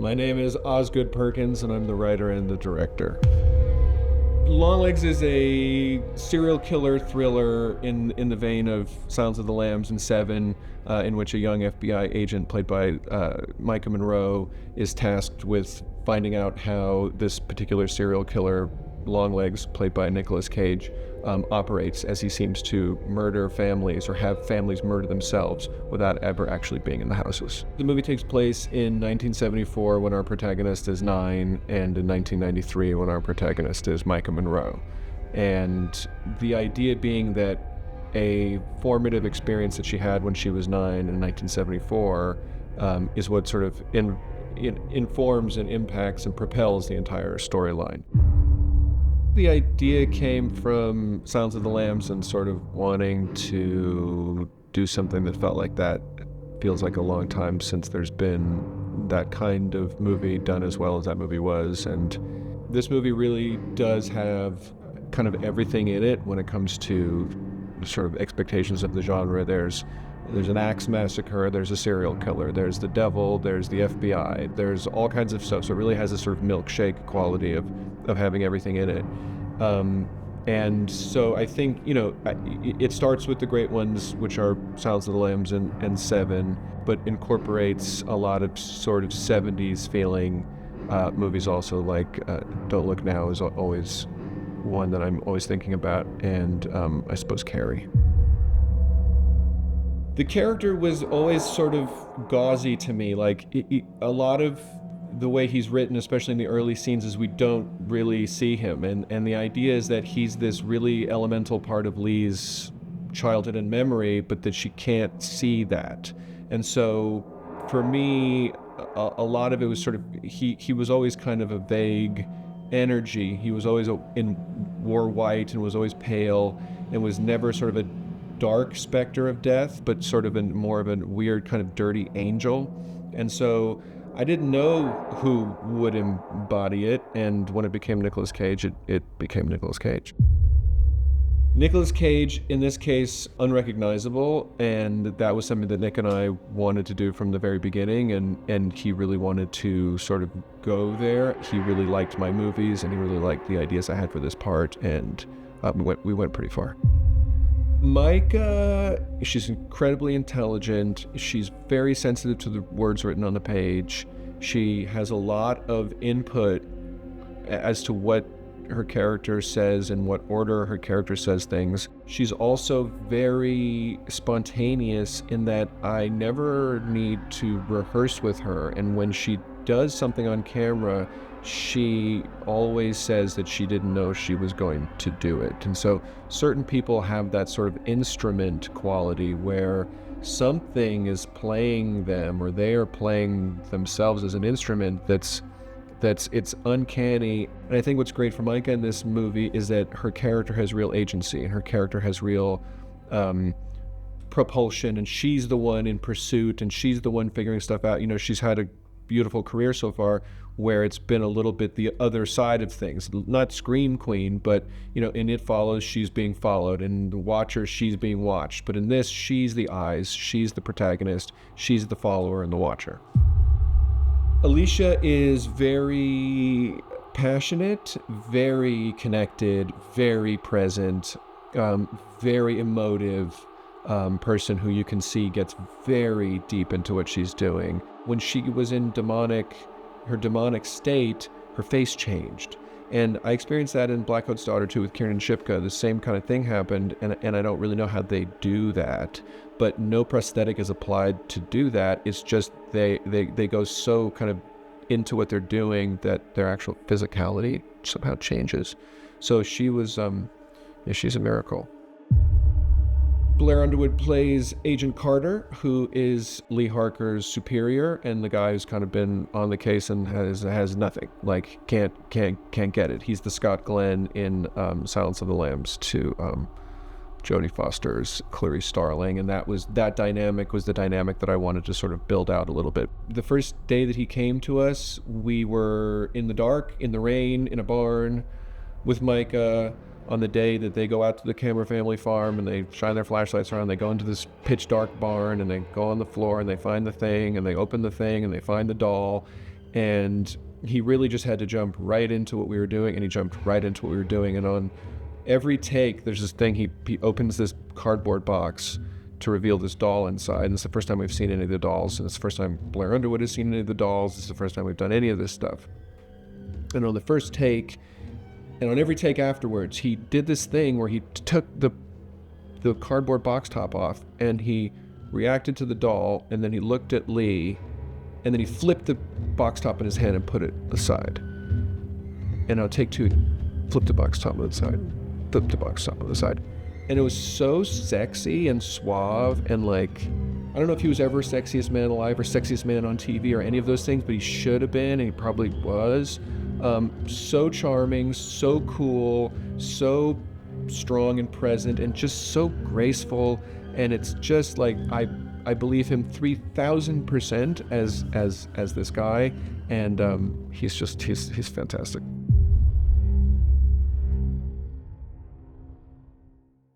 My name is Osgood Perkins, and I'm the writer and the director. Longlegs is a serial killer thriller in the vein of Silence of the Lambs and Seven, in which a young FBI agent played by Micah Monroe is tasked with finding out how this particular serial killer, Longlegs, played by Nicolas Cage, operates, as he seems to murder families or have families murder themselves without ever actually being in the houses. The movie takes place in 1974 when our protagonist is 9, and in 1993 when our protagonist is Micah Monroe. And the idea being that a formative experience that she had when she was 9 in 1974 is what sort of informs and impacts and propels the entire storyline. The idea came from Silence of the Lambs and sort of wanting to do something that felt like that. It feels like a long time since there's been that kind of movie done as well as that movie was. And this movie really does have kind of everything in it when it comes to sort of expectations of the genre. There's an axe massacre, there's a serial killer, there's the devil, there's the FBI, there's all kinds of stuff. So it really has a sort of milkshake quality of having everything in it. And so I think, it starts with the great ones, which are Silence of the Lambs and Seven, but incorporates a lot of sort of 70s feeling movies also, like Don't Look Now is always one that I'm always thinking about, and I suppose Carrie. The character was always sort of gauzy to me. Like a lot of the way he's written, especially in the early scenes, is we don't really see him. And the idea is that he's this really elemental part of Lee's childhood and memory, but that she can't see that. And so for me, a lot of it was sort of, he was always kind of a vague energy. He was always wore white and was always pale and was never sort of a dark specter of death, but sort of more of a weird kind of dirty angel. And so I didn't know who would embody it, and when it became Nicolas Cage, it became Nicolas Cage. Nicolas Cage, in this case, unrecognizable, and that was something that Nick and I wanted to do from the very beginning, and he really wanted to sort of go there. He really liked my movies, and he really liked the ideas I had for this part, and we went pretty far. Micah, she's incredibly intelligent. She's very sensitive to the words written on the page. She has a lot of input as to what her character says and what order her character says things. She's also very spontaneous in that I never need to rehearse with her. And when she does something on camera, she always says that she didn't know she was going to do it. And so certain people have that sort of instrument quality where something is playing them, or they are playing themselves as an instrument it's uncanny. And I think what's great for Micah in this movie is that her character has real agency, and her character has real propulsion, and she's the one in pursuit, and she's the one figuring stuff out. She's had a beautiful career so far where it's been a little bit the other side of things. Not Scream Queen, but in It Follows, she's being followed, and The Watcher, she's being watched. But in this, she's the eyes, she's the protagonist, she's the follower and the watcher. Alicia is very passionate, very connected, very present, very emotive person who you can see gets very deep into what she's doing. When she was in her demonic state, her face changed. And I experienced that in Black Coat's Daughter too with Kiernan Shipka. The same kind of thing happened, and I don't really know how they do that. But no prosthetic is applied to do that. It's just they go so kind of into what they're doing that their actual physicality somehow changes. So she was, she's a miracle. Blair Underwood plays Agent Carter, who is Lee Harker's superior and the guy who's kind of been on the case and has nothing, like can't get it. He's the Scott Glenn in Silence of the Lambs to Jodie Foster's Clarice Starling, and that dynamic was the dynamic that I wanted to sort of build out a little bit. The first day that he came to us, we were in the dark, in the rain, in a barn with Micah. On the day that they go out to the Cameron family farm and they shine their flashlights around, they go into this pitch dark barn and they go on the floor and they find the thing and they open the thing and they find the doll. and he really just had to jump right into what we were doing, and he jumped right into what we were doing. And on every take, there's this thing, he opens this cardboard box to reveal this doll inside, and it's the first time we've seen any of the dolls, and it's the first time Blair Underwood has seen any of the dolls. It's the first time we've done any of this stuff. And on the first take, and on every take afterwards, he did this thing where he took the cardboard box top off, and he reacted to the doll, and then he looked at Lee, and then he flipped the box top in his hand and put it aside. And on take two, flipped the box top on the side, flipped the box top on the side. And it was so sexy and suave, and like, I don't know if he was ever sexiest man alive or sexiest man on TV or any of those things, but he should have been, and he probably was. So charming, so cool, so strong and present, and just so graceful. And it's just like, I believe him 3,000% as this guy, and he's fantastic.